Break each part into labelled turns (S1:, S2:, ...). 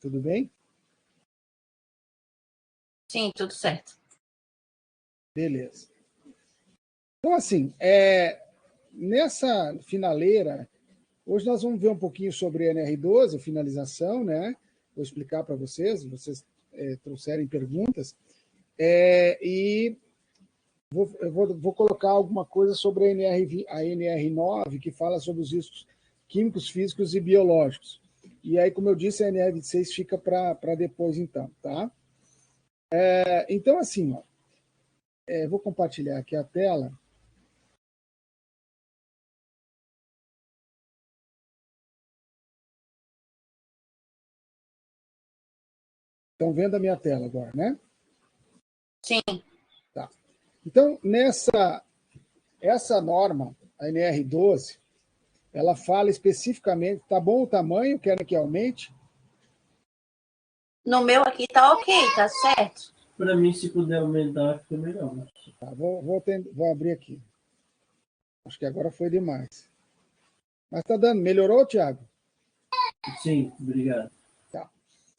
S1: Tudo bem?
S2: Sim, tudo certo.
S1: Beleza. Então, assim, nessa finaleira, hoje nós vamos ver um pouquinho sobre NR12, finalização, né? Vou explicar para vocês, vocês trouxerem perguntas, e vou colocar alguma coisa sobre a NR9, que fala sobre os riscos químicos, físicos e biológicos. E aí, como eu disse, a NR26 fica para depois, então, tá? Então, assim, ó, vou compartilhar aqui a tela. Estão vendo a minha tela agora, né?
S2: Sim.
S1: Tá. Então, essa norma, a NR12, ela fala especificamente, tá bom o tamanho, querem que aumente?
S2: No meu aqui tá ok, tá certo.
S3: Para mim, se puder aumentar, fica melhor.
S1: Tá, vou abrir aqui. Acho que agora foi demais. Mas tá dando, melhorou, Thiago?
S3: Sim, obrigado.
S1: Tá.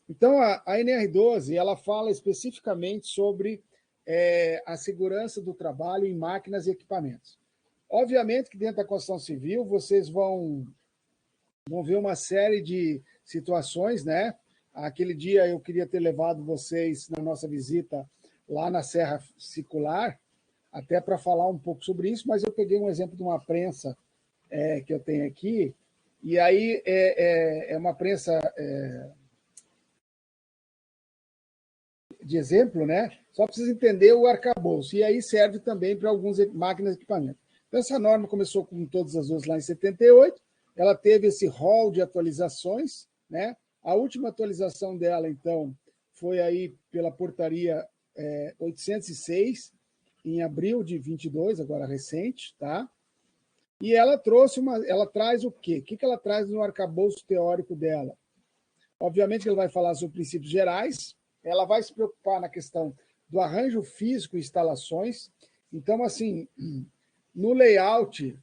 S1: Então, a NR12, ela fala especificamente sobre a segurança do trabalho em máquinas e equipamentos. Obviamente que dentro da construção civil, vocês vão ver uma série de situações, né? Aquele dia eu queria ter levado vocês na nossa visita lá na Serra Circular, até para falar um pouco sobre isso, mas eu peguei um exemplo de uma prensa que eu tenho aqui, e aí é uma prensa de exemplo, né? Só precisa entender o arcabouço, e aí serve também para algumas máquinas e equipamentos. Então, essa norma começou com todas as outras lá em 78, ela teve esse rol de atualizações, né? A última atualização dela, então, foi aí pela portaria 806, em abril de 22, agora recente, tá? E ela traz o quê? O que ela traz no arcabouço teórico dela? Obviamente que ela vai falar sobre princípios gerais, ela vai se preocupar na questão do arranjo físico e instalações. Então, assim, no layout,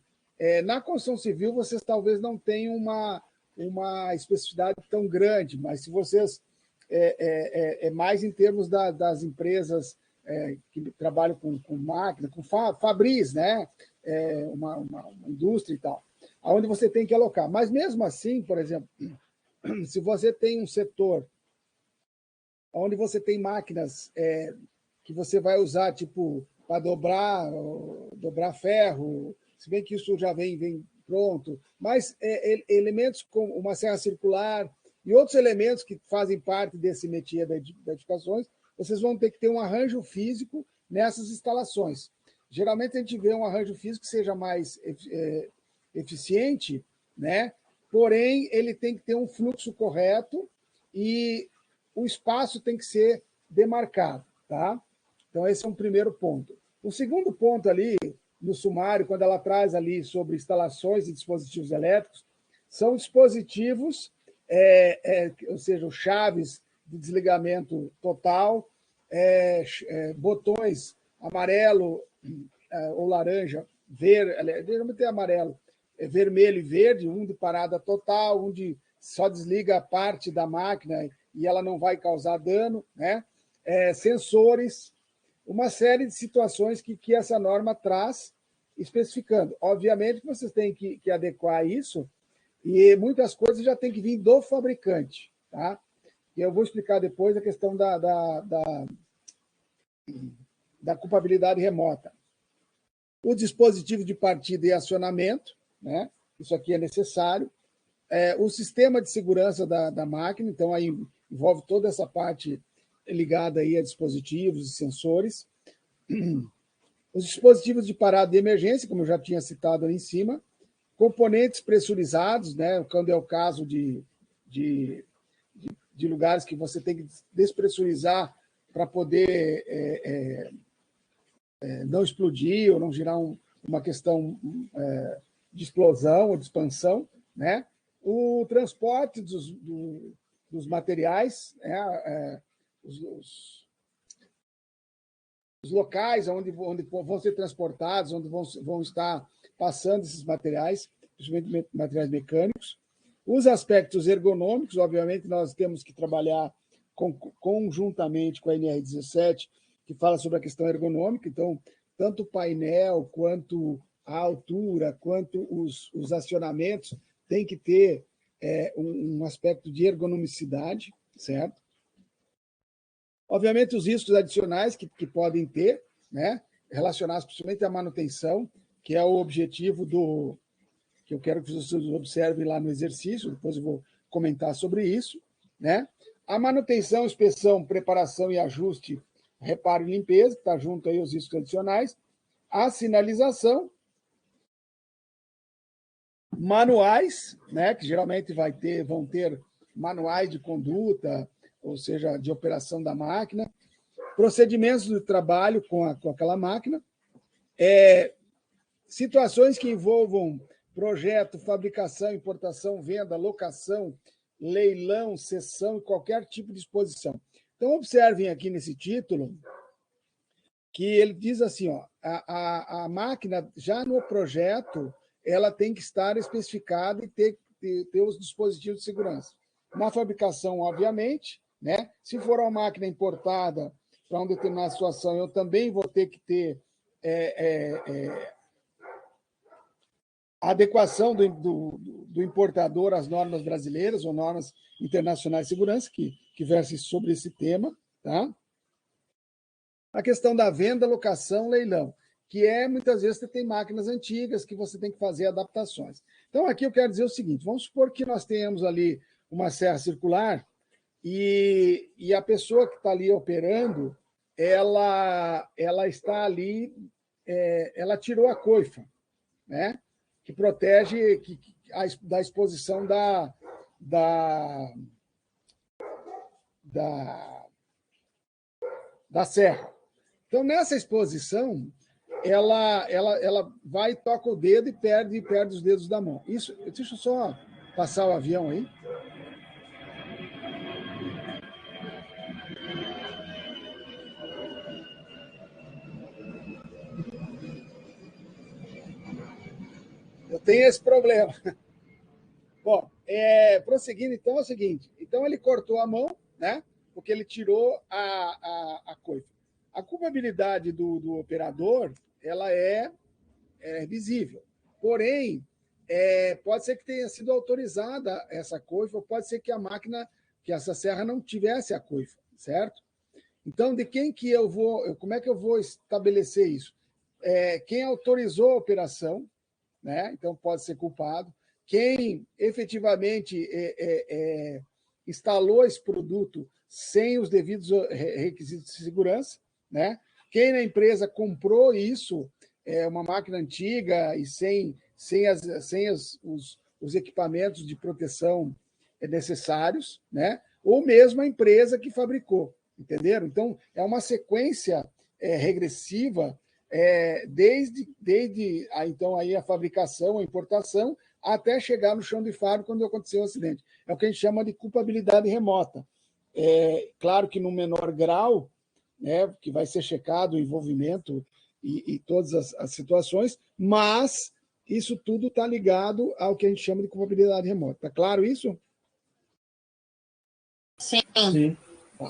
S1: na construção civil, vocês talvez não tenham uma especificidade tão grande, mas se vocês mais em termos das empresas que trabalham com máquina, com fabris, né? Uma indústria e tal, onde você tem que alocar. Mas mesmo assim, por exemplo, se você tem um setor onde você tem máquinas que você vai usar, tipo, para dobrar ferro, se bem que isso já vem pronto, mas elementos como uma serra circular e outros elementos que fazem parte desse métier da edificações, vocês vão ter que ter um arranjo físico nessas instalações. Geralmente a gente vê um arranjo físico que seja mais eficiente, né? Porém, ele tem que ter um fluxo correto e o espaço tem que ser demarcado, tá? Então, esse é um primeiro ponto. O segundo ponto ali, no sumário, quando ela traz ali sobre instalações e dispositivos elétricos, são dispositivos, ou seja, chaves de desligamento total, botões amarelo ou laranja, verde, geralmente é amarelo, vermelho e verde, um de parada total, um de só desliga a parte da máquina e ela não vai causar dano, né? Sensores, uma série de situações que essa norma traz, especificando. Obviamente que vocês têm que adequar isso, e muitas coisas já têm que vir do fabricante, tá? E eu vou explicar depois a questão da culpabilidade remota. O dispositivo de partida e acionamento, né? Isso aqui é necessário. O sistema de segurança da máquina, então aí envolve toda essa parte ligada aí a dispositivos e sensores. Os dispositivos de parada de emergência, como eu já tinha citado ali em cima, componentes pressurizados, né, quando é o caso de lugares que você tem que despressurizar para poder não explodir ou não gerar uma questão de explosão ou de expansão, né? O transporte dos materiais, os locais onde vão ser transportados, onde vão estar passando esses materiais, principalmente materiais mecânicos, Os aspectos ergonômicos, obviamente, nós temos que trabalhar conjuntamente com a NR17, que fala sobre a questão ergonômica. Então, tanto o painel, quanto a altura, quanto os acionamentos, tem que ter um aspecto de ergonomicidade, certo? Obviamente, os riscos adicionais que podem ter, né, relacionados principalmente à manutenção, que é o objetivo que eu quero que vocês observem lá no exercício, depois eu vou comentar sobre isso, né? A manutenção, inspeção, preparação e ajuste, reparo e limpeza, que está junto aí aos riscos adicionais. A sinalização, manuais, né, que geralmente vão ter manuais de conduta, ou seja, de operação da máquina, procedimentos de trabalho com aquela máquina, situações que envolvam projeto, fabricação, importação, venda, locação, leilão, cessão e qualquer tipo de exposição. Então, observem aqui nesse título que ele diz assim, ó, a máquina, já no projeto, ela tem que estar especificada e ter os dispositivos de segurança. Na fabricação, obviamente, né? Se for uma máquina importada para uma determinada situação, eu também vou ter que ter a adequação do importador às normas brasileiras ou normas internacionais de segurança, que versem sobre esse tema. Tá? A questão da venda, locação, leilão, que muitas vezes você tem máquinas antigas que você tem que fazer adaptações. Então, aqui eu quero dizer o seguinte, vamos supor que nós tenhamos ali uma serra circular e a pessoa que está ali operando, ela está ali, ela tirou a coifa, né? Que protege da exposição da serra. Então, nessa exposição, ela vai, toca o dedo e perde os dedos da mão. Isso, deixa eu só passar o avião aí. Eu tenho esse problema. Bom, prosseguindo, então, é o seguinte. Então, ele cortou a mão, né? Porque ele tirou a coifa. A culpabilidade do operador, ela é visível. Porém, pode ser que tenha sido autorizada essa coifa, ou pode ser que a máquina, que essa serra não tivesse a coifa, certo? Então, de quem que como é que eu vou estabelecer isso? Quem autorizou a operação, né? Então pode ser culpado. Quem efetivamente instalou esse produto sem os devidos requisitos de segurança, né? Quem na empresa comprou isso, uma máquina antiga e sem os equipamentos de proteção necessários, né? Ou mesmo a empresa que fabricou, entenderam? Então, é uma sequência regressiva desde então aí a fabricação, a importação, até chegar no chão de fábrica quando aconteceu o acidente. É o que a gente chama de culpabilidade remota. Claro que no menor grau, né, que vai ser checado o envolvimento e todas as situações, mas isso tudo está ligado ao que a gente chama de culpabilidade remota. Está claro isso?
S2: Sim.
S3: Sim,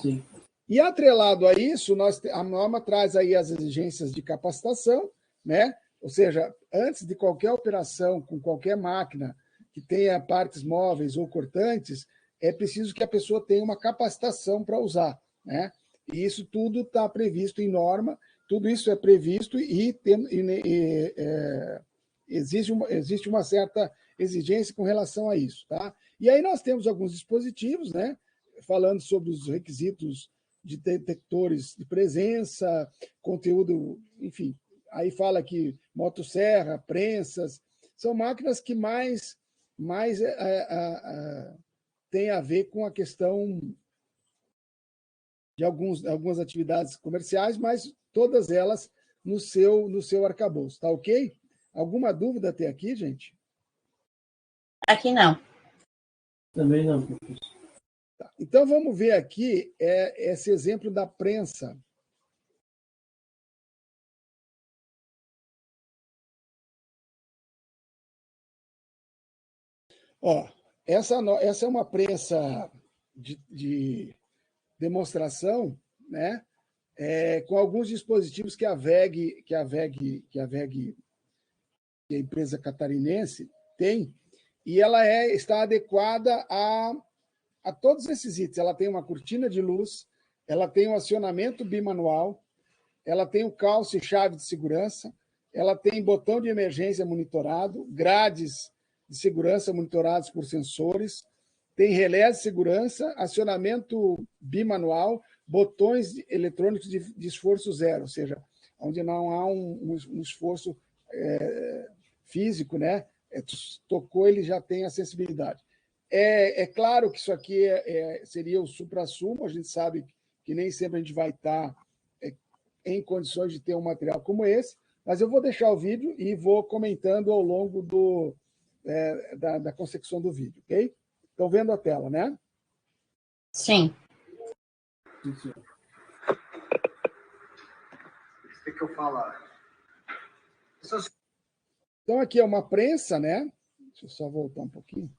S3: sim.
S1: E atrelado a isso, a norma traz aí as exigências de capacitação, né? Ou seja, antes de qualquer operação com qualquer máquina que tenha partes móveis ou cortantes, é preciso que a pessoa tenha uma capacitação para usar, né? E isso tudo está previsto em norma, tudo isso é previsto e existe uma certa exigência com relação a isso, tá? E aí nós temos alguns dispositivos, né? Falando sobre os requisitos de detectores de presença, conteúdo, enfim. Aí fala que motosserra, prensas, são máquinas que mais tem a ver com a questão de algumas atividades comerciais, mas todas elas no seu arcabouço, tá ok? Alguma dúvida até aqui, gente?
S2: Aqui não.
S3: Também não, professor.
S1: Tá. Então, vamos ver aqui esse exemplo da prensa. Ó, essa é uma prensa de demonstração, né? Com alguns dispositivos que a VEG, que a empresa catarinense, tem, e ela está adequada a todos esses itens. Ela tem uma cortina de luz, ela tem um acionamento bimanual, ela tem o calce e chave de segurança, ela tem botão de emergência monitorado, grades de segurança monitorados por sensores, tem relé de segurança, acionamento bimanual, botões eletrônicos de esforço zero, ou seja, onde não há um esforço físico, né? Tocou, ele já tem a sensibilidade. É claro que isso aqui seria o supra-sumo, a gente sabe que nem sempre a gente vai estar em condições de ter um material como esse, mas eu vou deixar o vídeo e vou comentando ao longo da consecução do vídeo, ok? Estão vendo a tela, né?
S2: Sim.
S3: Sim, senhor.
S4: O que eu falar?
S1: Então, aqui é uma prensa, né? Deixa eu só voltar um pouquinho.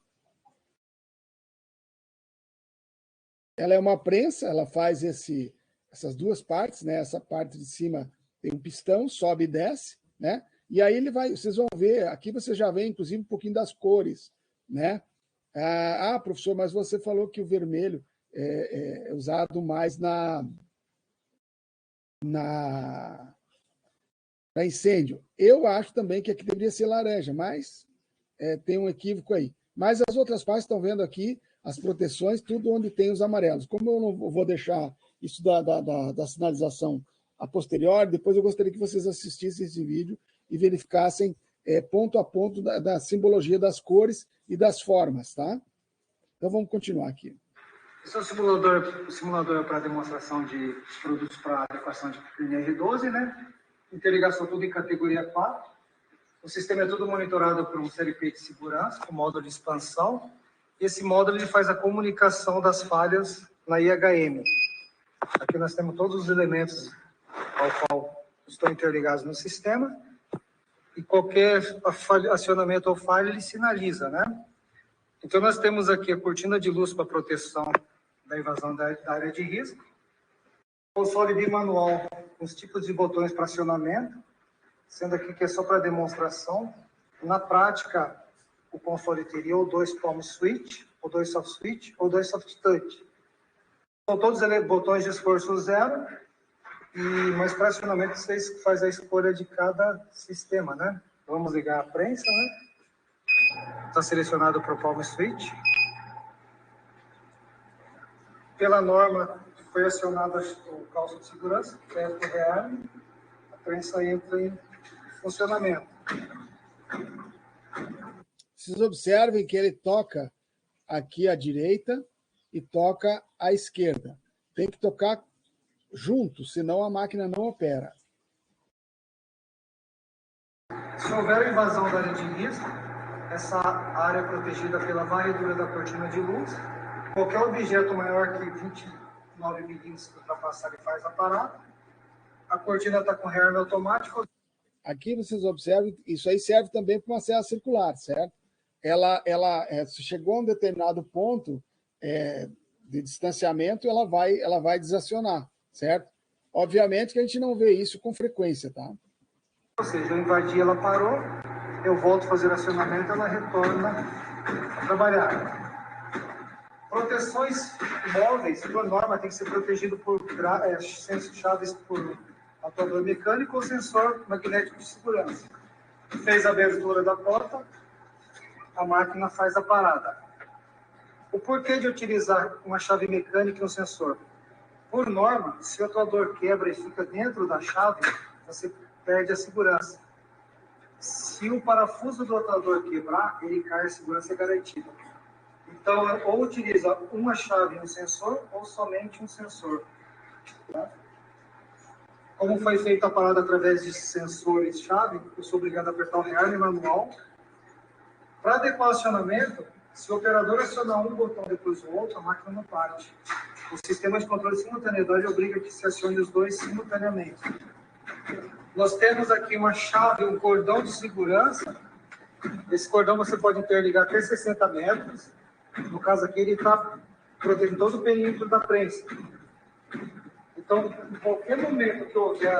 S1: Ela é uma prensa, ela faz essas duas partes, né? Essa parte de cima tem um pistão, sobe e desce, né? E aí ele vai, vocês vão ver, aqui você já vê, inclusive, um pouquinho das cores, né? Professor, mas você falou que o vermelho é usado mais na incêndio. Eu acho também que aqui deveria ser laranja, mas tem um equívoco aí. Mas as outras partes estão vendo aqui as proteções, tudo onde tem os amarelos. Como eu não vou deixar isso da sinalização a posteriori, depois eu gostaria que vocês assistissem esse vídeo e verificassem ponto a ponto da simbologia das cores e das formas, tá? Então vamos continuar aqui.
S4: Esse é o simulador para demonstração de produtos para adequação de NR12, né? Interligação tudo em categoria 4. O sistema é tudo monitorado por um CLP de segurança, com módulo de expansão. Esse módulo ele faz a comunicação das falhas na IHM. Aqui nós temos todos os elementos ao qual estão interligados no sistema. E qualquer acionamento ou falha, ele sinaliza, né? Então, nós temos aqui a cortina de luz para proteção da invasão da área de risco. Console bimanual com os tipos de botões para acionamento, sendo aqui que é só para demonstração. Na prática, o console teria ou 2 palm switch, ou 2 soft switch, ou 2 soft touch. São todos botões de esforço zero, mas para acionamento vocês fazem a escolha de cada sistema, né? Vamos ligar a prensa, né? Está selecionado para o palm switch. Pela norma, foi acionado o calço de segurança, que é o rearme, a prensa entra em funcionamento.
S1: Vocês observem que ele toca aqui à direita e toca à esquerda. Tem que tocar junto, senão a máquina não opera.
S4: Se houver invasão da área de risco, essa área é protegida pela varredura da cortina de luz. Qualquer objeto maior que 29 milímetros que ultrapassar, ele faz a parada. A cortina está com rearme automático.
S1: Aqui vocês observam, isso aí serve também para uma serra circular, certo? Ela chegou a um determinado ponto de distanciamento, ela vai desacionar, certo? Obviamente que a gente não vê isso com frequência, tá?
S4: Ou seja, eu invadi, ela parou, eu volto a fazer acionamento, ela retorna a trabalhar. Proteções móveis, por norma, tem que ser protegido por chaves por atuador mecânico ou sensor magnético de segurança. Fez a abertura da porta, a máquina faz a parada. O porquê de utilizar uma chave mecânica e um sensor? Por norma, se o atuador quebra e fica dentro da chave, você perde a segurança. Se o parafuso do atuador quebrar, ele cai, a segurança é garantida. Então, ou utiliza uma chave e um sensor, ou somente um sensor. Tá? Como foi feita a parada através de sensores-chave, eu sou obrigado a apertar o rearme manual. Para adequar o acionamento, se o operador acionar um botão depois do outro, a máquina não parte. O sistema de controle de simultaneidade obriga que se acione os dois simultaneamente. Nós temos aqui uma chave, um cordão de segurança. Esse cordão você pode interligar até 60 metros. No caso aqui, ele está protegendo todo o perímetro da prensa. Então, em qualquer momento que houver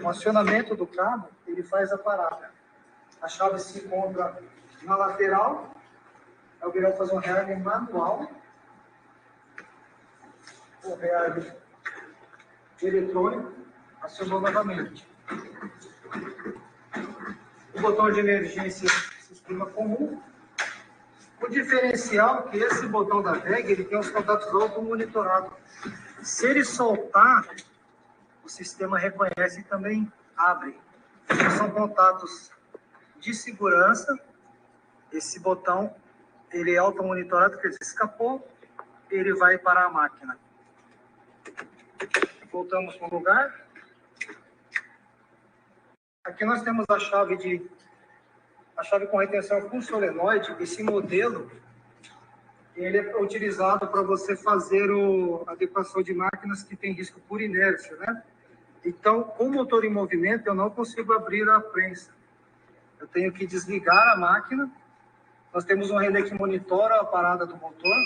S4: o acionamento do cabo, ele faz a parada. A chave se encontra na lateral, alguém vai fazer um rearme manual, o rearme eletrônico, acionou novamente. O botão de emergência, sistema comum. O diferencial é que esse botão da VEG, ele tem os contatos auto-monitorados. Se ele soltar, o sistema reconhece e também abre. São contatos de segurança. Esse botão, ele é auto-monitorado, quer dizer, escapou, ele vai para a máquina. Voltamos para o lugar. Aqui nós temos a chave com retenção com solenoide. Esse modelo, ele é utilizado para você fazer a adequação de máquinas que tem risco por inércia, né? Então, com o motor em movimento, eu não consigo abrir a prensa. Eu tenho que desligar a máquina. Nós temos um relé que monitora a parada do motor.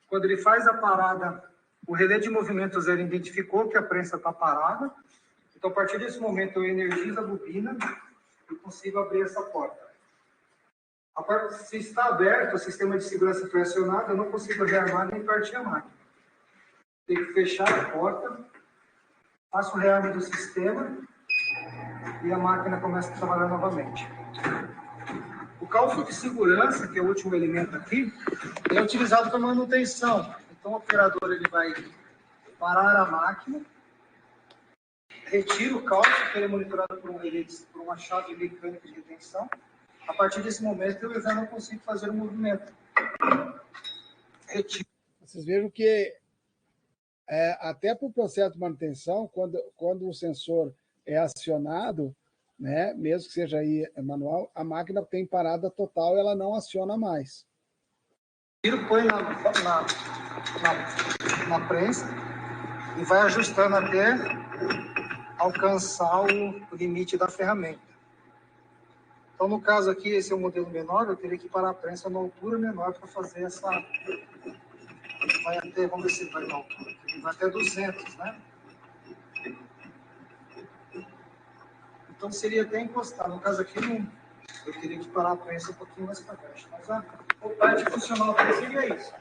S4: Quando ele faz a parada, o relé de movimento zero identificou que a prensa está parada. Então, a partir desse momento, eu energizo a bobina e consigo abrir essa porta. Se está aberto, o sistema de segurança foi acionado, eu não consigo rearmar nem partir a máquina. Tenho que fechar a porta, faço o rearme do sistema e a máquina começa a trabalhar novamente. O calço de segurança, que é o último elemento aqui, é utilizado para manutenção. Então, o operador ele vai parar a máquina, retira o calço, que ele é monitorado por uma chave mecânica de retenção. A partir desse momento, eu já não consigo fazer o movimento. Retiro.
S1: Vocês vejam que até para o processo de manutenção, quando o sensor é acionado, né, mesmo que seja aí manual, a máquina tem parada total e ela não aciona mais.
S4: Tiro, põe na prensa e vai ajustando até alcançar o limite da ferramenta. Então, no caso aqui, esse é um modelo menor, eu teria que parar a prensa numa altura menor para fazer essa... Vai até, vamos ver se ele vai na altura. Ele vai até 200, né? Então, seria até encostar. No caso aqui, eu teria que parar a prensa um pouquinho mais para baixo. Mas a parte funcional aqui seria isso.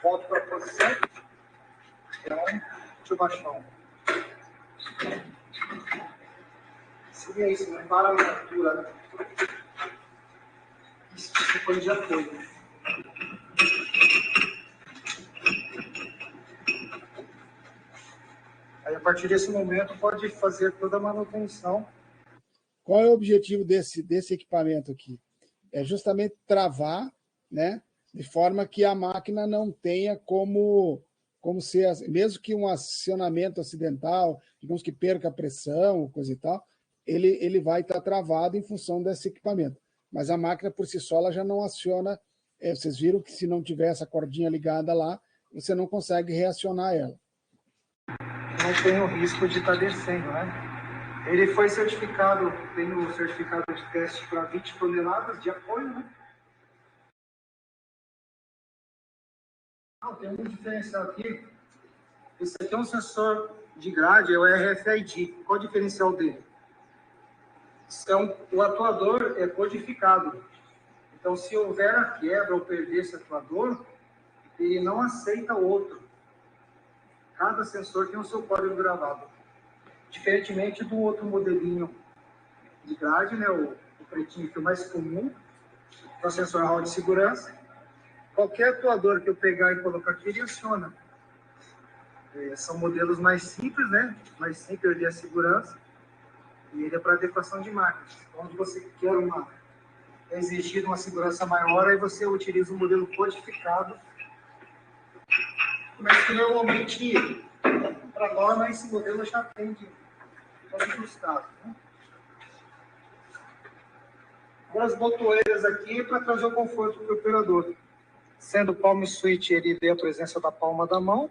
S4: Volto para a posição. Então, deixa eu baixar um. Seria isso, né? Para a altura, né? Isso foi de apoio. Aí, a partir desse momento, pode fazer toda a manutenção.
S1: Qual é o objetivo desse equipamento aqui? É justamente travar, né, de forma que a máquina não tenha como ser, mesmo que um acionamento acidental, digamos que perca a pressão, coisa e tal, ele vai estar travado em função desse equipamento. Mas a máquina, por si só, ela já não aciona. Vocês viram que se não tiver essa cordinha ligada lá, você não consegue reacionar ela.
S4: Não tem o risco de estar descendo, né? Ele foi certificado, tem o certificado de teste para 20 toneladas de apoio, né? Tem um diferencial aqui. Esse aqui é um sensor de grade, é o RFID. Qual o diferencial dele? O atuador é codificado. Então, se houver a quebra ou perder esse atuador, ele não aceita outro. Cada sensor tem o seu código gravado. Diferentemente do outro modelinho de grade, né, o pretinho, que é o mais comum, é o sensor hall de segurança. Qualquer atuador que eu pegar e colocar aqui, ele aciona. São modelos mais simples, né? Mais simples de segurança. E ele é para adequação de máquinas. Onde você quer exigir uma segurança maior, aí você utiliza um modelo codificado. Mas que normalmente, para norma, esse modelo já atende todos os casos, né? Agora as botoeiras aqui para trazer o conforto para o operador. Sendo o palm switch, ele vê a presença da palma da mão.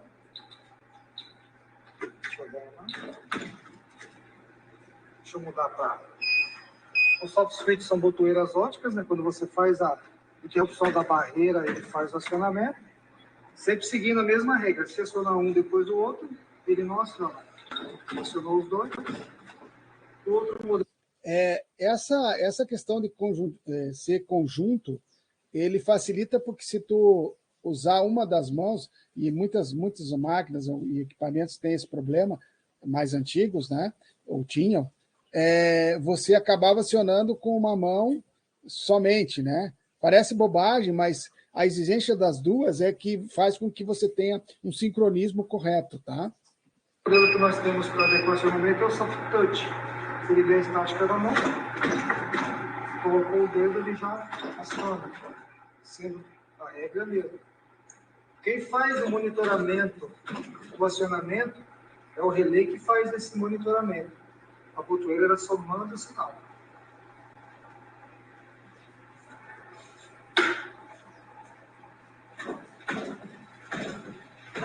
S4: Deixa eu mudar para... O soft switch são botoeiras óticas, né? Quando você faz a interrupção da barreira, ele faz o acionamento, sempre seguindo a mesma regra. Se acionar um depois do outro, ele não aciona. Acionou os dois, o outro modelo.
S1: Essa questão de ser conjunto, ele facilita porque se tu usar uma das mãos, e muitas máquinas e equipamentos têm esse problema, mais antigos, né? Ou tinham, você acabava acionando com uma mão somente, né? Parece bobagem, mas a exigência das duas é que faz com que você tenha um sincronismo correto, tá?
S4: O modelo que nós temos para adequacionamento é o soft touch. Ele vê a estática da mão, colocou o dedo, ele já aciona, sendo a regra mesmo. Quem faz o monitoramento, o acionamento, é o relé que faz esse monitoramento. A botoeira era só manda o sinal.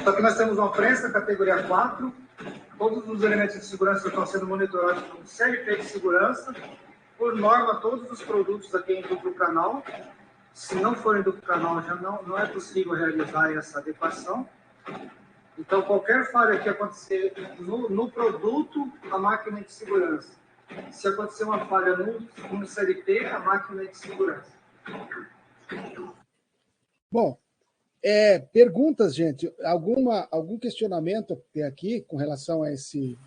S4: Só que nós temos uma prensa categoria 4, todos os elementos de segurança estão sendo monitorados por um CRP de segurança. Por norma, todos os produtos aqui em duplo canal. Se não forem duplo canal, já não é possível realizar essa adequação. Então, qualquer falha que acontecer no produto, a máquina é de segurança. Se acontecer uma falha no CRP, a máquina é de segurança.
S1: Bom, perguntas, gente? Algum questionamento aqui com relação a esse...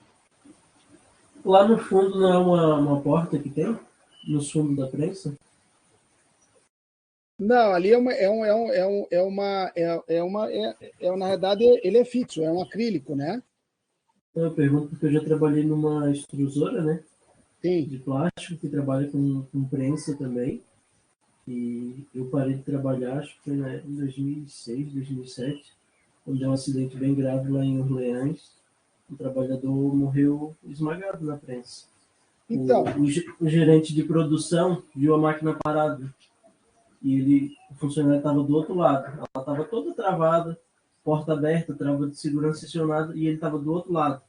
S3: Lá no fundo não é uma porta que tem? No fundo da prensa?
S1: Não, ali na verdade, ele é fixo, é um acrílico, né?
S3: Eu pergunto porque eu já trabalhei numa extrusora, né?
S1: Sim.
S3: De plástico, que trabalha com prensa também. E eu parei de trabalhar, acho que foi em 2006, 2007, quando deu um acidente bem grave lá em Orleans. O trabalhador morreu esmagado na prensa.
S1: Então,
S3: O gerente de produção viu a máquina parada. E o funcionário estava do outro lado. Ela estava toda travada, porta aberta, trava de segurança acionada, e ele estava do outro lado.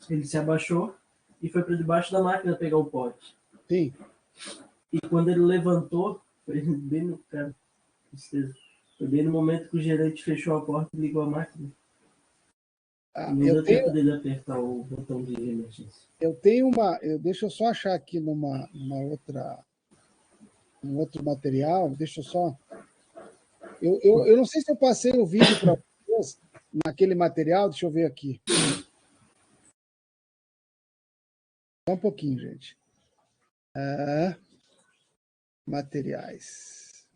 S3: Ele se abaixou e foi para debaixo da máquina pegar o pote.
S1: sim.
S3: E quando ele levantou, foi bem no cara, tristeza. Foi bem no momento que o gerente fechou a porta e ligou a máquina. Não deu tempo dele apertar o botão de emergência.
S1: Eu tenho deixa eu só achar aqui um outro material, deixa eu só... Eu não sei se eu passei o vídeo para vocês naquele material, deixa eu ver aqui. Só um pouquinho, gente. Materiais.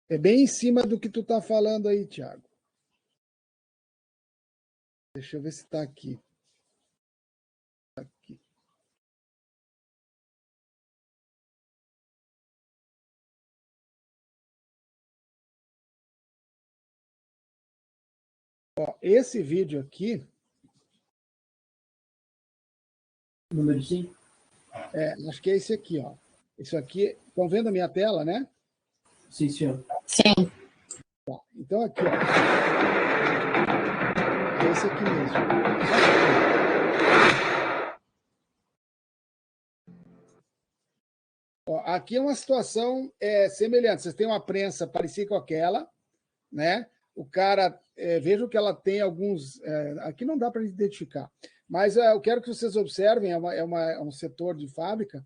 S1: É bem em cima do que tu está falando aí, Thiago. Deixa eu ver se está aqui. Aqui. Ó, esse vídeo aqui...
S3: Número 5?
S1: Acho que é esse aqui, ó. Isso aqui... Estão vendo a minha tela, né?
S3: Sim, senhor.
S2: Sim.
S1: Tá, então aqui, ó. É esse aqui mesmo. Ó, aqui é uma situação semelhante. Vocês têm uma prensa parecida com aquela, né? O cara, vejam que ela tem alguns... aqui não dá para identificar, mas eu quero que vocês observem, é um setor de fábrica,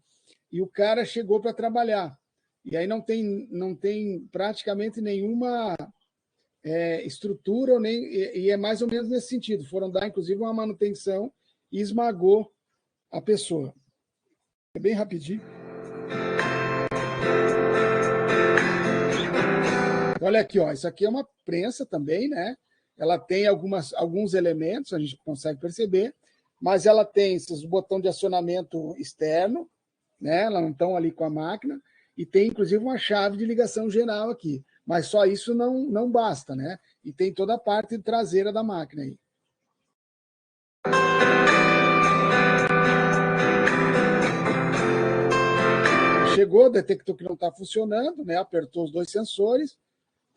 S1: e o cara chegou para trabalhar. E aí não tem praticamente nenhuma estrutura, e é mais ou menos nesse sentido. Foram dar, inclusive, uma manutenção e esmagou a pessoa. É bem rapidinho. Olha aqui, ó, isso aqui é uma prensa também, né? Ela tem alguns elementos, a gente consegue perceber, mas ela tem esses botões de acionamento externo, né? Elas não estão ali com a máquina, e tem, inclusive, uma chave de ligação geral aqui. Mas só isso não basta, né? E tem toda a parte traseira da máquina aí. Chegou, detectou que não está funcionando, né? Apertou os dois sensores.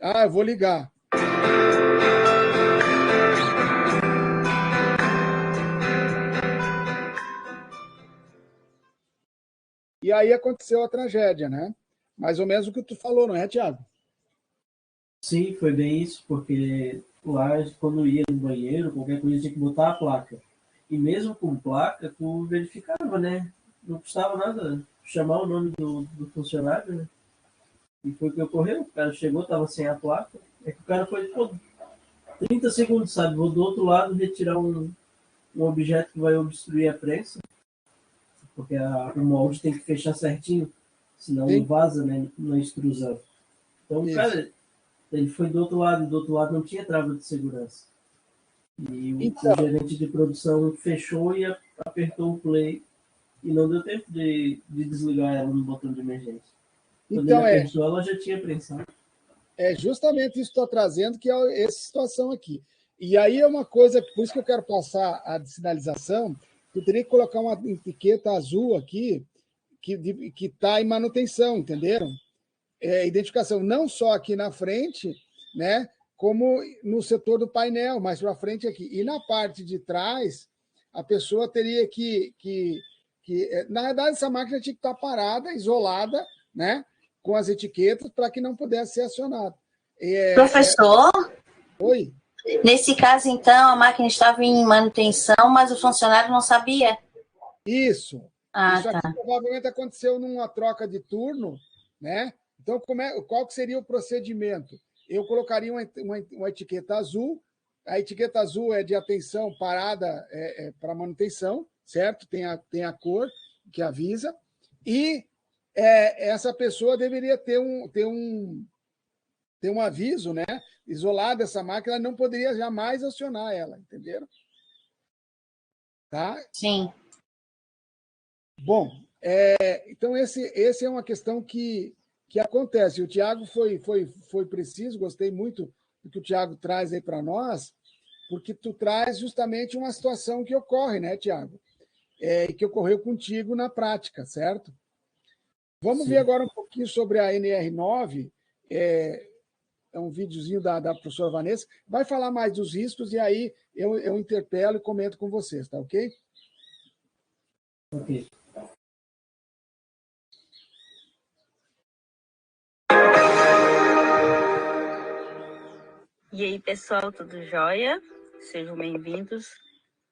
S1: Eu vou ligar. E aí aconteceu a tragédia, né? Mais ou menos o que tu falou, não é, Tiago?
S3: Sim, foi bem isso, porque lá, quando ia no banheiro, qualquer coisa, tinha que botar a placa. E mesmo com placa, tu verificava, né? Não custava nada chamar o nome do funcionário, né? E foi o que ocorreu. O cara chegou, estava sem a placa. É que o cara foi, pô, 30 segundos, sabe? Vou do outro lado retirar um objeto que vai obstruir a prensa, porque o molde tem que fechar certinho, senão
S1: Sim.
S3: vaza, né? Na extrusão. Então,
S1: Isso.
S3: cara, ele foi do outro lado, e do outro lado não tinha trava de segurança. E
S1: Então,
S3: o gerente de produção fechou e apertou o play e não deu tempo de desligar ela no botão de emergência. Quando ele apertou, ela já tinha prensado.
S1: É justamente isso que estou trazendo, que é essa situação aqui. E aí é uma coisa, por isso que eu quero passar a sinalização, eu teria que colocar uma etiqueta azul aqui, que está em manutenção, entenderam? Identificação não só aqui na frente, né, como no setor do painel, mais para frente aqui. E na parte de trás, a pessoa teria na verdade, essa máquina tinha que estar parada, isolada, né, com as etiquetas, para que não pudesse ser acionada.
S2: Professor,
S1: Oi?
S2: nesse caso, então, a máquina estava em manutenção, mas o funcionário não sabia?
S1: Isso.
S2: Ah,
S1: Isso aqui
S2: tá.
S1: provavelmente aconteceu numa troca de turno, né? Então, qual que seria o procedimento? Eu colocaria uma etiqueta azul. A etiqueta azul é de atenção parada para manutenção, certo? Tem a cor que avisa. E essa pessoa deveria ter um aviso, né? Isolada essa máquina, ela não poderia jamais acionar ela, entenderam? Tá?
S2: Sim.
S1: Bom, então esse é uma questão que acontece. O Tiago foi preciso, gostei muito do que o Tiago traz aí para nós, porque tu traz justamente uma situação que ocorre, né, Tiago? E que ocorreu contigo na prática, certo? Vamos
S3: Sim.
S1: ver agora um pouquinho sobre a NR9. É um videozinho da professora Vanessa. Vai falar mais dos riscos e aí eu interpelo e comento com vocês, tá ok?
S3: Ok.
S5: E aí, pessoal, tudo jóia? Sejam bem-vindos.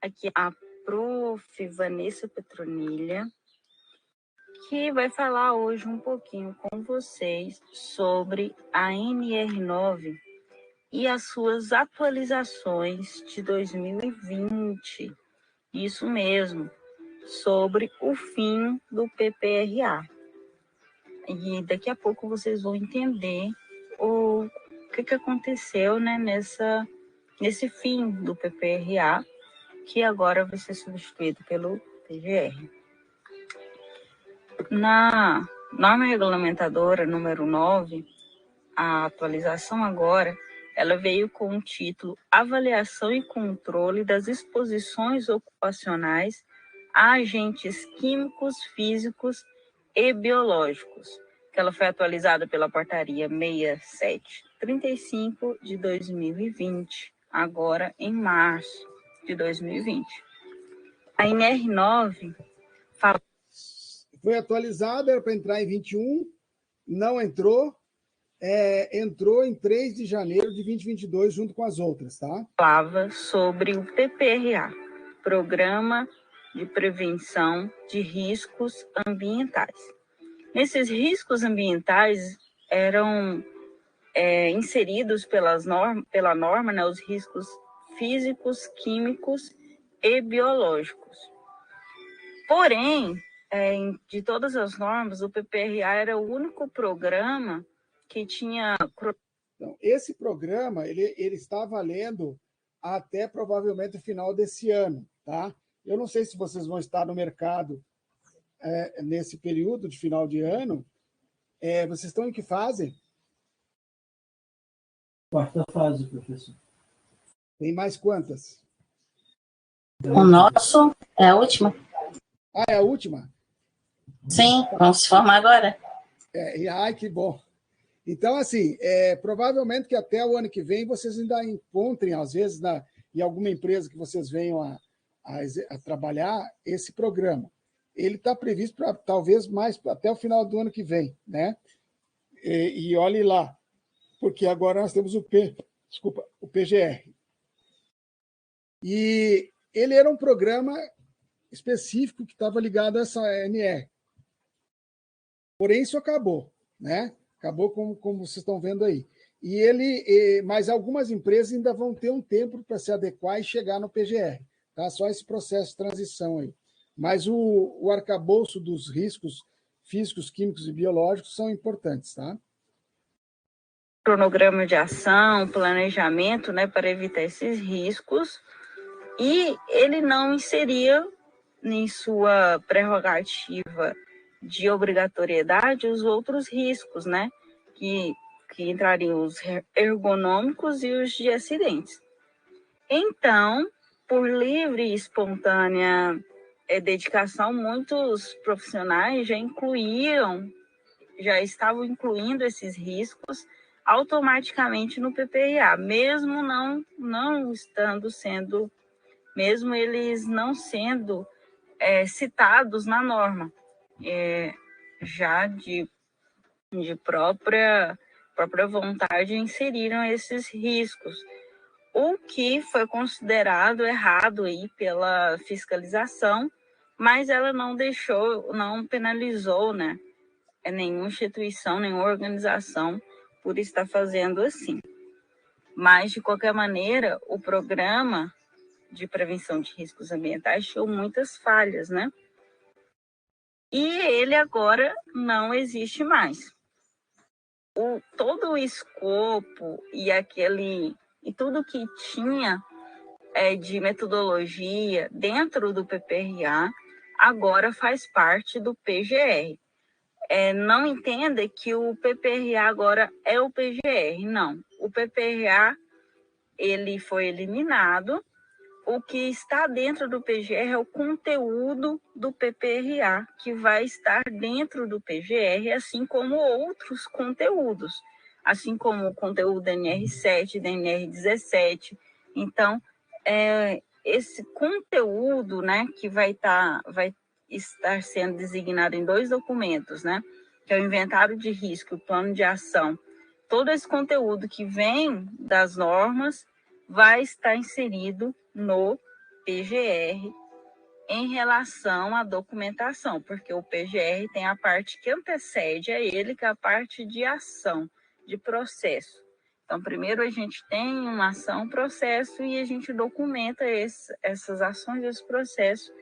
S5: Aqui a Prof. Vanessa Petronilha, que vai falar hoje um pouquinho com vocês sobre a NR9 e as suas atualizações de 2020. Isso mesmo, sobre o fim do PPRA. E daqui a pouco vocês vão entender o que aconteceu, né, nesse fim do PPRA, que agora vai ser substituído pelo PGR. Na norma regulamentadora número 9, a atualização agora, ela veio com o título Avaliação e Controle das Exposições Ocupacionais a Agentes Químicos, Físicos e Biológicos, que ela foi atualizada pela Portaria 6735 de 2020, agora em março de 2020. A NR9 fala...
S1: Foi atualizada, era para entrar em 21, não entrou, entrou em 3 de janeiro de 2022, junto com as outras, tá?
S5: Falava sobre o PPRA, Programa de Prevenção de Riscos Ambientais. Nesses riscos ambientais eram inseridos pela norma, né, os riscos físicos, químicos e biológicos. Porém, de todas as normas, o PPRA era o único programa que tinha...
S1: Então, esse programa ele está valendo até provavelmente o final desse ano, tá? Eu não sei se vocês vão estar no mercado nesse período de final de ano. Vocês estão em que fase?
S3: Quarta fase, professor.
S1: Tem mais quantas?
S2: O nosso é a última?
S1: Ah, é a última?
S2: Sim, vamos se formar agora.
S1: Ai, que bom. Então, assim, provavelmente que até o ano que vem vocês ainda encontrem, às vezes, em alguma empresa que vocês venham a trabalhar, esse programa. Ele está previsto para talvez mais até o final do ano que vem, né? E olhe lá, porque agora nós temos o PGR. E ele era um programa específico que estava ligado a essa ANR. Porém, isso acabou, né? Acabou como vocês estão vendo aí. Mas algumas empresas ainda vão ter um tempo para se adequar e chegar no PGR. Tá? Só esse processo de transição aí. Mas o arcabouço dos riscos físicos, químicos e biológicos são importantes, tá?
S5: Cronograma de ação, planejamento, né, para evitar esses riscos. E ele não inseria em sua prerrogativa de obrigatoriedade os outros riscos, né, que entrariam os ergonômicos e os de acidentes. Então, por livre e espontânea dedicação, muitos profissionais já estavam incluindo esses riscos automaticamente no PPRA, mesmo mesmo eles não sendo citados na norma, já de própria vontade inseriram esses riscos, o que foi considerado errado aí pela fiscalização, mas ela não penalizou, né, nenhuma instituição, nenhuma organização por estar fazendo assim. Mas, de qualquer maneira, o programa de prevenção de riscos ambientais tinha muitas falhas, né? E ele agora não existe mais. Todo o escopo e tudo que tinha de metodologia dentro do PPRA agora faz parte do PGR. Não entenda que o PPRA agora é o PGR, não. O PPRA ele foi eliminado. O que está dentro do PGR é o conteúdo do PPRA, que vai estar dentro do PGR, assim como outros conteúdos, assim como o conteúdo da NR7, da NR17. Então, esse conteúdo, né, que vai estar sendo designado em 2 documentos, né, que é o inventário de risco e o plano de ação, todo esse conteúdo que vem das normas vai estar inserido no PGR em relação à documentação, porque o PGR tem a parte que antecede a ele, que é a parte de ação, de processo. Então, primeiro a gente tem uma ação, processo, e a gente documenta essas ações, esse processo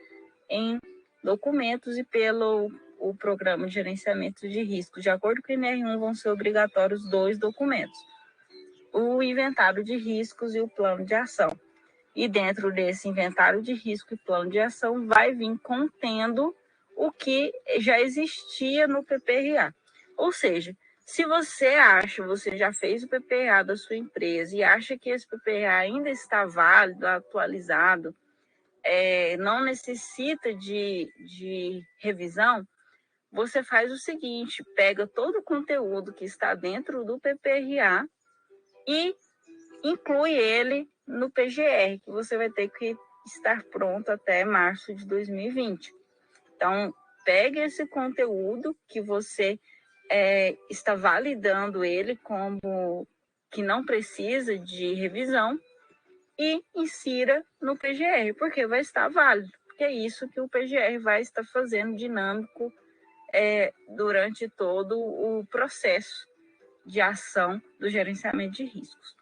S5: em documentos e pelo o Programa de Gerenciamento de Risco. De acordo com o NR1, vão ser obrigatórios 2 documentos: o inventário de riscos e o plano de ação. E dentro desse inventário de risco e plano de ação vai vir contendo o que já existia no PPRA. Ou seja, se você já fez o PPRA da sua empresa e acha que esse PPRA ainda está válido, atualizado, não necessita de revisão, você faz o seguinte: pega todo o conteúdo que está dentro do PPRA e inclui ele no PGR, que você vai ter que estar pronto até março de 2020. Então, pegue esse conteúdo que você está validando ele como que não precisa de revisão e insira no PGR, porque vai estar válido, porque é isso que o PGR vai estar fazendo dinâmico durante todo o processo de ação do gerenciamento de riscos.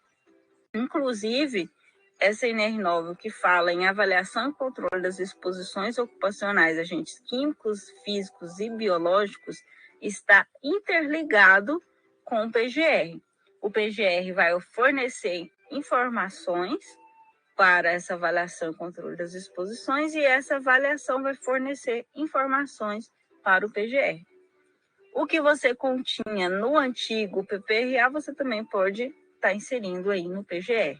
S5: Inclusive, essa NR9 que fala em avaliação e controle das exposições ocupacionais a agentes químicos, físicos e biológicos está interligado com o PGR. O PGR vai fornecer informações para essa avaliação e controle das exposições e essa avaliação vai fornecer informações para o PGR. O que você continha no antigo PPRA, você também pode estar inserindo aí no PGR.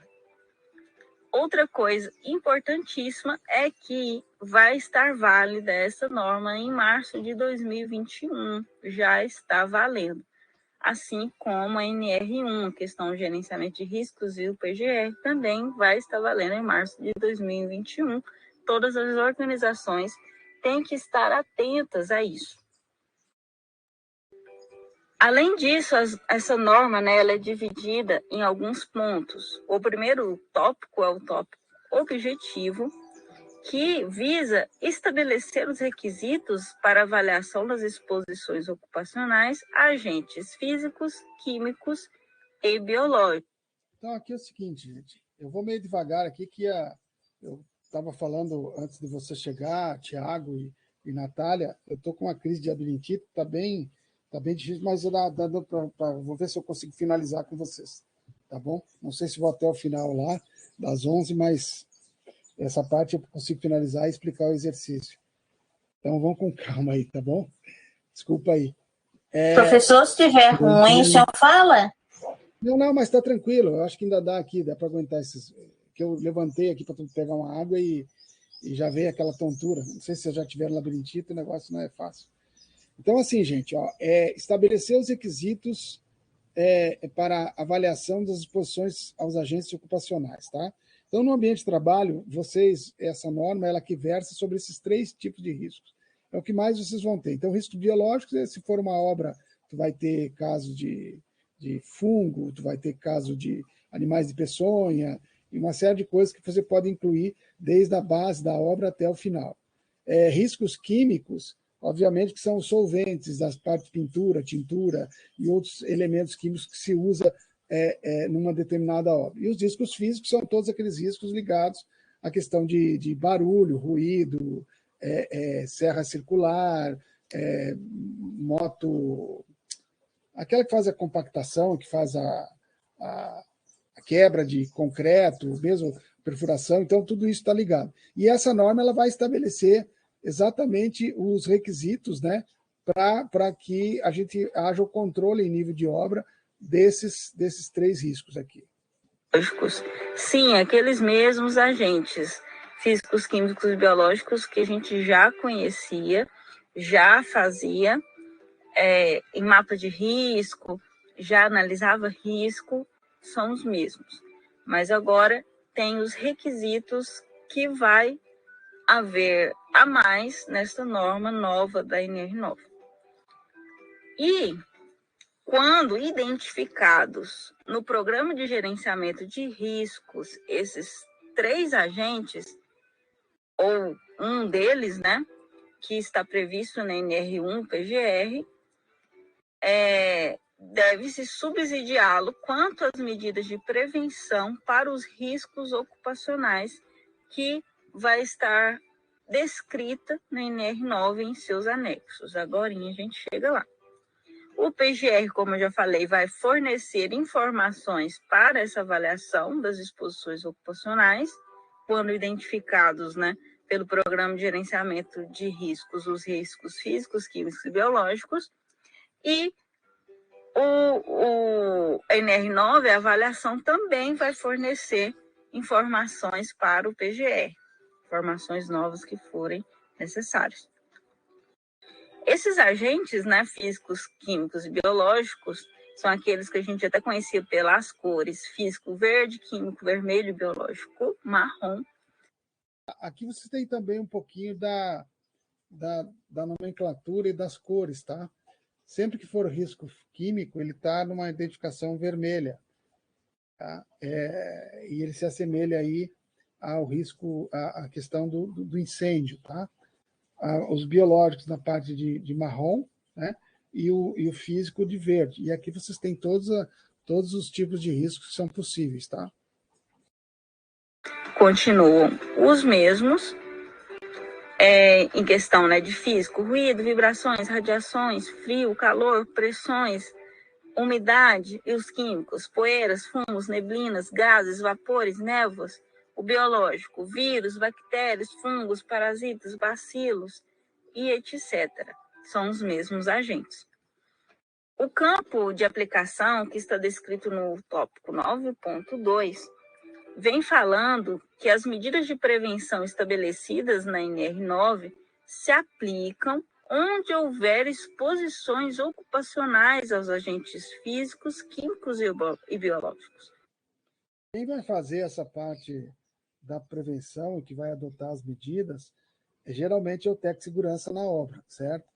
S5: Outra coisa importantíssima é que vai estar válida essa norma em março de 2021, já está valendo. Assim como a NR1, a questão de gerenciamento de riscos, e o PGR também vai estar valendo em março de 2021. Todas as organizações têm que estar atentas a isso. Além disso, essa norma, né, ela é dividida em alguns pontos. O primeiro tópico é o tópico objetivo, que visa estabelecer os requisitos para avaliação das exposições ocupacionais a agentes físicos, químicos e biológicos.
S1: Então, aqui é o seguinte, gente, eu vou meio devagar aqui, eu estava falando antes de você chegar, Tiago e Natália, eu estou com uma crise de labirintite, está bem difícil, mas vou ver se eu consigo finalizar com vocês, tá bom? Não sei se vou até o final lá, das 11, mas essa parte eu consigo finalizar e explicar o exercício. Então, vamos com calma aí, tá bom? Desculpa aí.
S2: Professor, se tiver ruim, o senhor fala?
S1: Não, mas está tranquilo. Eu acho que ainda dá aqui, dá para aguentar esses. Que eu levantei aqui para pegar uma água e já veio aquela tontura. Não sei se vocês já tiveram labirintite, o negócio não é fácil. Então, assim, gente, estabelecer os requisitos para avaliação das exposições aos agentes ocupacionais, tá? Então, no ambiente de trabalho, essa norma, ela que versa sobre esses 3 tipos de riscos. É o que mais vocês vão ter. Então, risco biológico, se for uma obra, tu vai ter caso de fungo, tu vai ter caso de animais de peçonha, e uma série de coisas que você pode incluir desde a base da obra até o final. Riscos químicos, obviamente, que são os solventes, das partes de pintura, tintura e outros elementos químicos que se usa numa determinada obra. E os riscos físicos são todos aqueles riscos ligados à questão de barulho, ruído, serra circular, moto, aquela que faz a compactação, que faz a quebra de concreto, mesmo perfuração, então tudo isso está ligado. E essa norma ela vai estabelecer exatamente os requisitos, né, para que a gente haja o controle em nível de obra desses 3 riscos aqui.
S5: Sim, aqueles mesmos agentes físicos, químicos e biológicos que a gente já conhecia, já fazia em mapa de risco, já analisava risco, são os mesmos. Mas agora tem os requisitos que vai haver a mais nessa norma nova da NR9. E quando identificados no programa de gerenciamento de riscos esses 3 agentes, ou um deles, né, que está previsto na NR1 PGR, deve-se subsidiá-lo quanto às medidas de prevenção para os riscos ocupacionais que vai estar descrita na NR9 em seus anexos. Agora a gente chega lá. O PGR, como eu já falei, vai fornecer informações para essa avaliação das exposições ocupacionais, quando identificados, né, pelo Programa de Gerenciamento de Riscos, os riscos físicos, químicos e biológicos. E o NR9, a avaliação também vai fornecer informações para o PGR, informações novas que forem necessárias. Esses agentes, né, físicos, químicos e biológicos são aqueles que a gente até conhecia pelas cores: físico verde, químico vermelho, biológico marrom.
S1: Aqui você tem também um pouquinho da nomenclatura e das cores, tá? Sempre que for risco químico, ele está numa identificação vermelha, tá? E ele se assemelha aí ao risco, à questão do incêndio, tá? Os biológicos na parte de marrom, né? E o físico de verde. E aqui vocês têm todos os tipos de riscos que são possíveis, tá?
S5: Continuam os mesmos, em questão, né, de físico: ruído, vibrações, radiações, frio, calor, pressões, umidade e os químicos: poeiras, fumos, neblinas, gases, vapores, névoas. O biológico: vírus, bactérias, fungos, parasitas, bacilos e etc. São os mesmos agentes. O campo de aplicação, que está descrito no tópico 9.2, vem falando que as medidas de prevenção estabelecidas na NR9 se aplicam onde houver exposições ocupacionais aos agentes físicos, químicos e biológicos.
S1: Quem vai fazer essa parte da prevenção e que vai adotar as medidas geralmente é o técnico de segurança na obra, certo?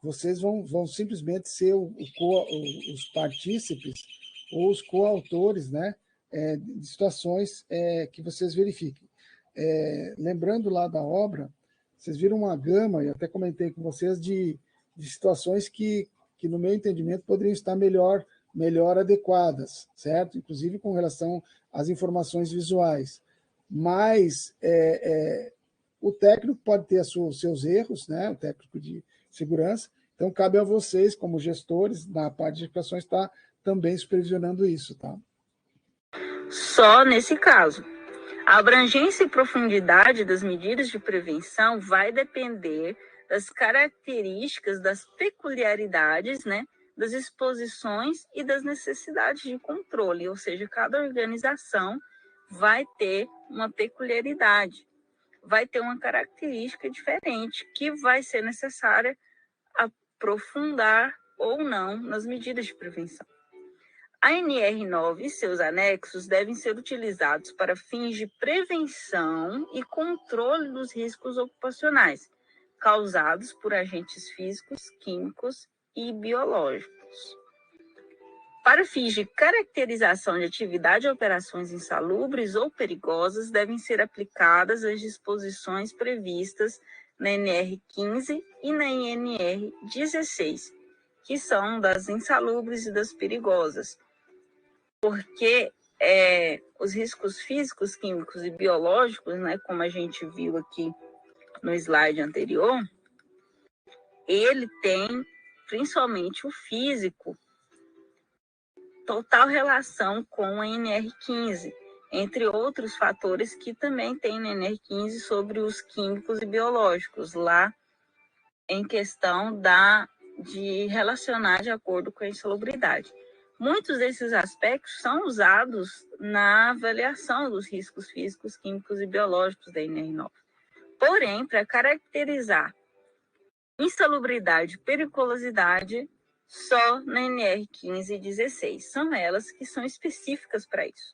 S1: vocês vão simplesmente ser os partícipes ou os coautores, né, de situações que vocês verifiquem. Lembrando lá da obra, vocês viram uma gama, e até comentei com vocês, de situações que, no meu entendimento, poderiam estar melhor adequadas, certo? Inclusive com relação às informações visuais. Mas o técnico pode ter os seus erros, né? O técnico de segurança, então cabe a vocês, como gestores, na parte de educação, estar também supervisionando isso, tá?
S5: Só nesse caso. A abrangência e profundidade das medidas de prevenção vai depender das características, das peculiaridades, né, das exposições e das necessidades de controle, ou seja, cada organização vai ter uma peculiaridade, vai ter uma característica diferente que vai ser necessária aprofundar ou não nas medidas de prevenção. A NR9 e seus anexos devem ser utilizados para fins de prevenção e controle dos riscos ocupacionais causados por agentes físicos, químicos e biológicos. Para fins de caracterização de atividade e operações insalubres ou perigosas, devem ser aplicadas as disposições previstas na NR15 e na NR16, que são das insalubres e das perigosas, porque os riscos físicos, químicos e biológicos, né, como a gente viu aqui no slide anterior, ele tem, principalmente o físico, total relação com a NR15, entre outros fatores que também tem na NR15 sobre os químicos e biológicos, lá em questão de relacionar de acordo com a insalubridade. Muitos desses aspectos são usados na avaliação dos riscos físicos, químicos e biológicos da NR9. Porém, para caracterizar insalubridade e periculosidade, só na NR15 e 16. São elas que são específicas para isso.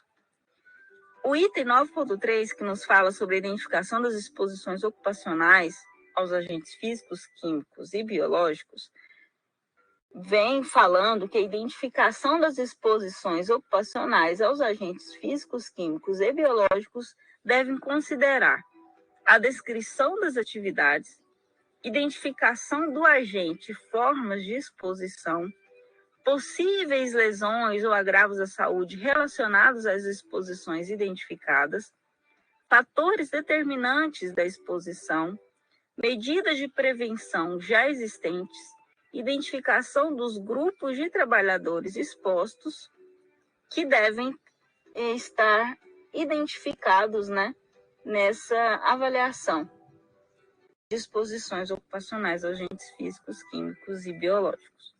S5: O item 9.3, que nos fala sobre a identificação das exposições ocupacionais aos agentes físicos, químicos e biológicos, vem falando que a identificação das exposições ocupacionais aos agentes físicos, químicos e biológicos devem considerar a descrição das atividades, identificação do agente e formas de exposição, possíveis lesões ou agravos à saúde relacionados às exposições identificadas, fatores determinantes da exposição, medidas de prevenção já existentes, identificação dos grupos de trabalhadores expostos que devem estar identificados, né, nessa avaliação de exposições ocupacionais a agentes físicos, químicos e biológicos.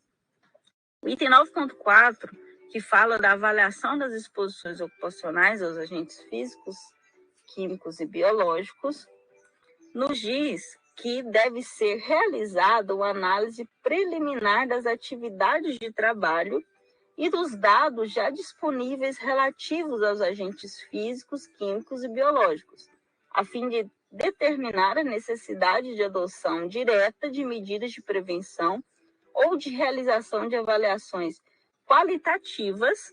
S5: O item 9.4, que fala da avaliação das exposições ocupacionais aos agentes físicos, químicos e biológicos, nos diz que deve ser realizada uma análise preliminar das atividades de trabalho e dos dados já disponíveis relativos aos agentes físicos, químicos e biológicos, a fim de determinar a necessidade de adoção direta de medidas de prevenção ou de realização de avaliações qualitativas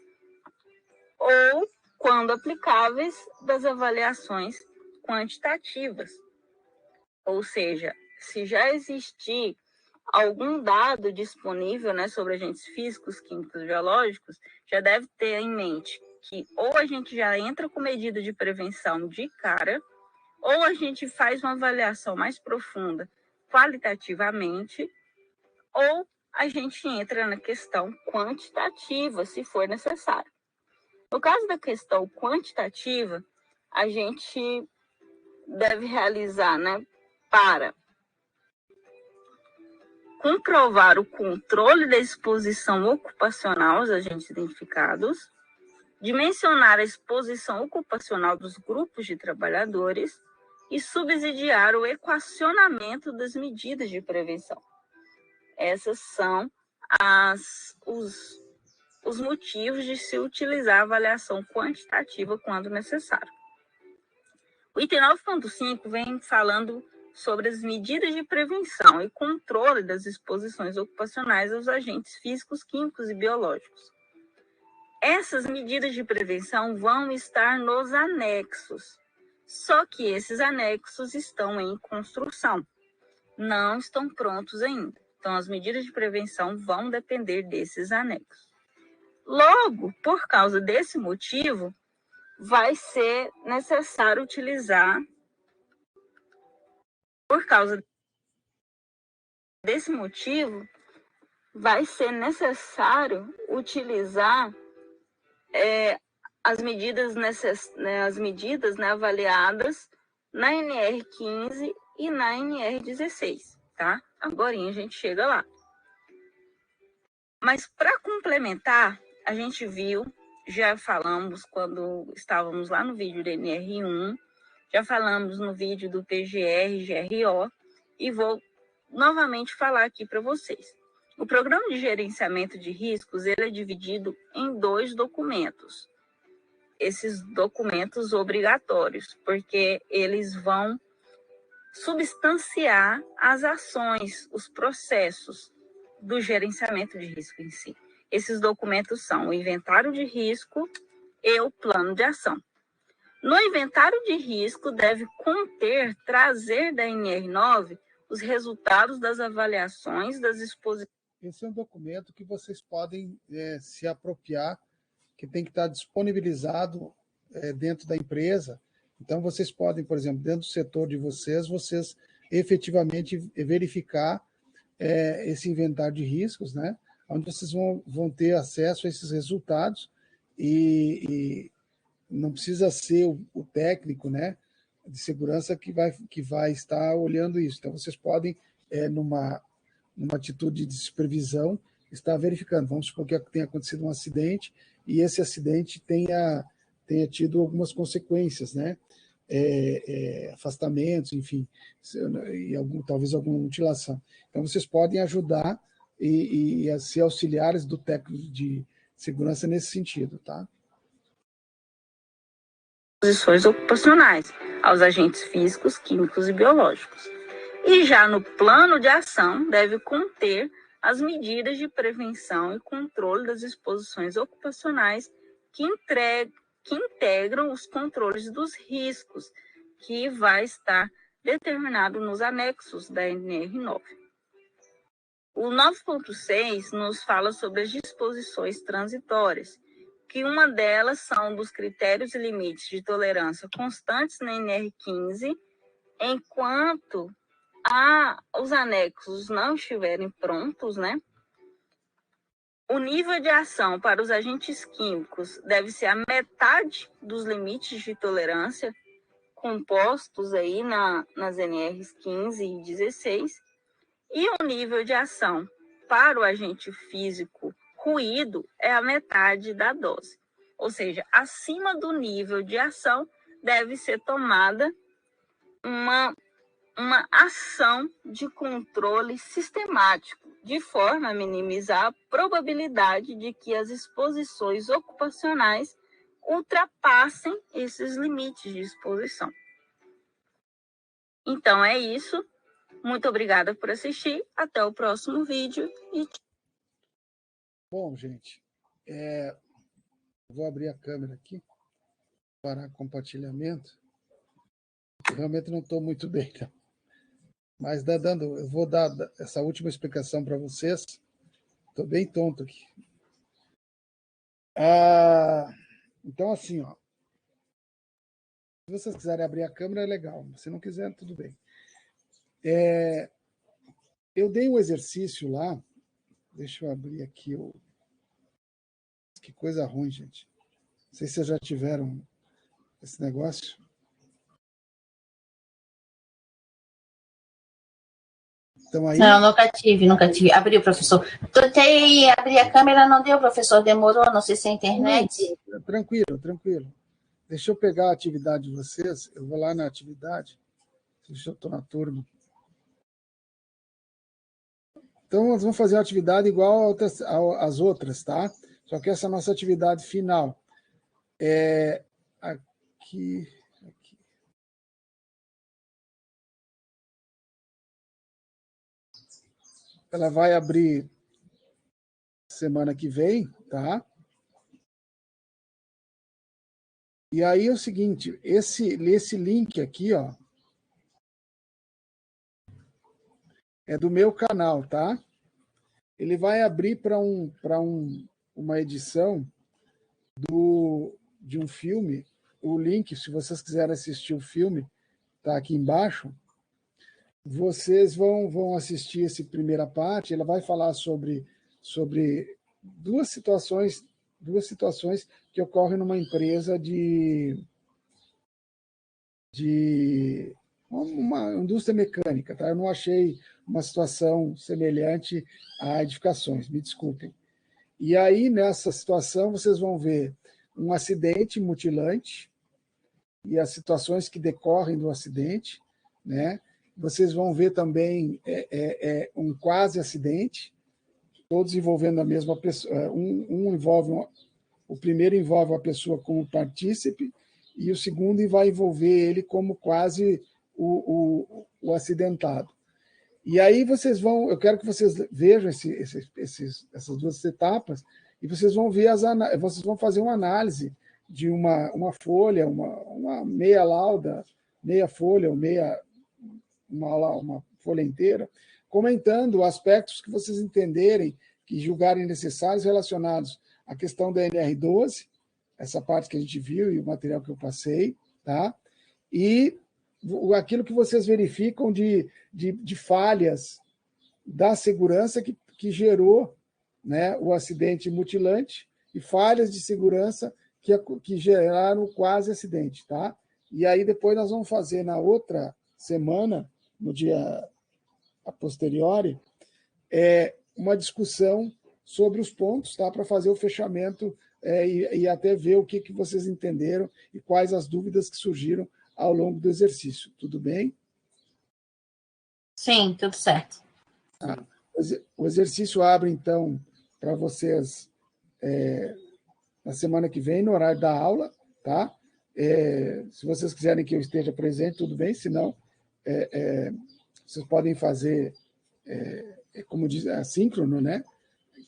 S5: ou, quando aplicáveis, das avaliações quantitativas. Ou seja, se já existir algum dado disponível, né, sobre agentes físicos, químicos e biológicos, já deve ter em mente que ou a gente já entra com medida de prevenção de cara, ou a gente faz uma avaliação mais profunda qualitativamente, ou a gente entra na questão quantitativa, se for necessário. No caso da questão quantitativa, a gente deve realizar, né, para comprovar o controle da exposição ocupacional aos agentes identificados, dimensionar a exposição ocupacional dos grupos de trabalhadores e subsidiar o equacionamento das medidas de prevenção. Essas são os motivos de se utilizar a avaliação quantitativa quando necessário. O item 9.5 vem falando sobre as medidas de prevenção e controle das exposições ocupacionais aos agentes físicos, químicos e biológicos. Essas medidas de prevenção vão estar nos anexos, só que esses anexos estão em construção, não estão prontos ainda. Então, as medidas de prevenção vão depender desses anexos. Logo, por causa desse motivo, vai ser necessário utilizar, as medidas avaliadas na NR15 e na NR16, tá? Agora a gente chega lá. Mas para complementar, a gente viu, já falamos quando estávamos lá no vídeo da NR1, já falamos no vídeo do PGR, GRO, e vou novamente falar aqui para vocês. O Programa de Gerenciamento de Riscos ele é dividido em 2 documentos. Esses documentos obrigatórios, porque eles vão substanciar as ações, os processos do gerenciamento de risco em si. Esses documentos são o inventário de risco e o plano de ação. No inventário de risco deve trazer da NR9 os resultados das avaliações das exposições.
S1: Esse é um documento que vocês podem se apropriar, que tem que estar disponibilizado dentro da empresa. Então, vocês podem, por exemplo, dentro do setor de vocês efetivamente verificar esse inventário de riscos, né? Onde vocês vão ter acesso a esses resultados e não precisa ser o técnico, né, de segurança que vai estar olhando isso. Então, vocês podem, numa atitude de supervisão, estar verificando. Vamos supor que tenha acontecido um acidente e esse acidente tenha tido algumas consequências, né? Afastamentos, enfim, e talvez alguma mutilação. Então, vocês podem ajudar e ser auxiliares do técnico de segurança nesse sentido, tá?
S5: Exposições ocupacionais aos agentes físicos, químicos e biológicos. E já no plano de ação deve conter as medidas de prevenção e controle das exposições ocupacionais que integram os controles dos riscos, que vai estar determinado nos anexos da NR9. O 9.6 nos fala sobre as disposições transitórias, que uma delas são dos critérios e limites de tolerância constantes na NR15, enquanto os anexos não estiverem prontos, né? O nível de ação para os agentes químicos deve ser a metade dos limites de tolerância compostos aí nas NRs 15 e 16, e o nível de ação para o agente físico ruído é a metade da dose. Ou seja, acima do nível de ação deve ser tomada uma ação de controle sistemático, de forma a minimizar a probabilidade de que as exposições ocupacionais ultrapassem esses limites de exposição. Então é isso. Muito obrigada por assistir. Até o próximo vídeo.
S1: Bom, gente, vou abrir a câmera aqui para compartilhamento. Realmente não estou muito bem, não. Mas eu vou dar essa última explicação para vocês. Estou bem tonto aqui. Então, assim, ó, se vocês quiserem abrir a câmera, é legal. Se não quiser, tudo bem. Eu dei um exercício lá. Deixa eu abrir aqui o... Que coisa ruim, gente. Não sei se vocês já tiveram esse negócio. Então, aí...
S2: Não, nunca tive. Abriu, professor. Tentei abrir a câmera, não deu, professor. Demorou, não sei se é a internet.
S1: Tranquilo. Deixa eu pegar a atividade de vocês. Eu vou lá na atividade. Deixa eu estou na turma. Então, nós vamos fazer a atividade igual às outras, tá? Só que essa é a nossa atividade final. Aqui. ela vai abrir semana que vem, tá? E aí é o seguinte, esse link aqui, ó, é do meu canal, tá? Ele vai abrir para uma edição de um filme. O link, se vocês quiserem assistir o filme, tá aqui embaixo. Vocês vão assistir essa primeira parte. Ela vai falar sobre duas situações que ocorrem numa empresa de uma indústria mecânica, tá? Eu não achei uma situação semelhante a edificações, me desculpem. E aí, nessa situação, vocês vão ver um acidente mutilante e as situações que decorrem do acidente, né? Vocês vão ver também um quase acidente, todos envolvendo a mesma pessoa. O primeiro envolve a pessoa como partícipe e o segundo vai envolver ele como quase o acidentado. E aí eu quero que vocês vejam essas duas etapas e vocês vão ver vocês vão fazer uma análise de uma folha, uma meia lauda, meia folha ou uma folha inteira, comentando aspectos que vocês entenderem, que julgarem necessários relacionados à questão da NR12, essa parte que a gente viu e o material que eu passei, tá? E aquilo que vocês verificam de falhas da segurança que gerou, né, o acidente mutilante e falhas de segurança que geraram o quase acidente, tá? E aí depois nós vamos fazer na outra semana, no dia a posteriori, uma discussão sobre os pontos, tá? Para fazer o fechamento e até ver o que vocês entenderam e quais as dúvidas que surgiram ao longo do exercício. Tudo bem?
S2: Sim, tudo certo.
S1: O exercício abre, então, para vocês na semana que vem, no horário da aula, tá? Se vocês quiserem que eu esteja presente, tudo bem, se não, vocês podem fazer, como diz, assíncrono, né?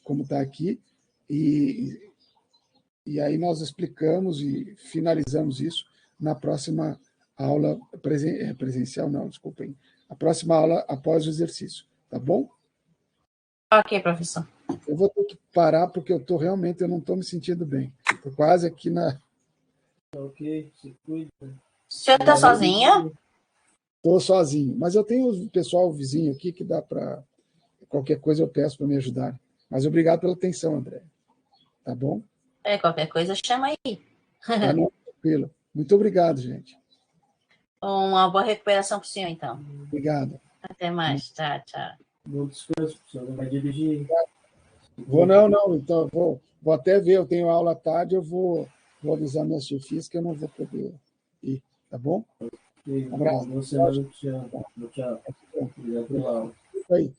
S1: Como está aqui, e aí nós explicamos e finalizamos isso na próxima aula presencial, não, desculpem, a próxima aula após o exercício, tá bom?
S2: Ok, professor.
S1: Eu vou ter que parar porque eu não estou me sentindo bem. Estou quase aqui na...
S3: Ok, se cuida.
S2: O senhor está sozinho?
S1: Estou sozinho, mas eu tenho o pessoal vizinho aqui que dá para... Qualquer coisa eu peço para me ajudar. Mas obrigado pela atenção, André. Tá bom?
S2: Qualquer coisa chama aí.
S1: Tá, não, tranquilo. Muito obrigado, gente.
S2: Uma boa recuperação para o senhor, então.
S1: Obrigado.
S2: Até mais. Tchau, tchau.
S3: Bom descanso, professor. Vai dirigir.
S1: Não. Então, vou até ver. Eu tenho aula à tarde, eu vou avisar minhas chefias que eu não vou poder ir. Tá bom?
S3: Um abraço. Boa semana. Tchau. Obrigado pela aula.
S1: Isso aí.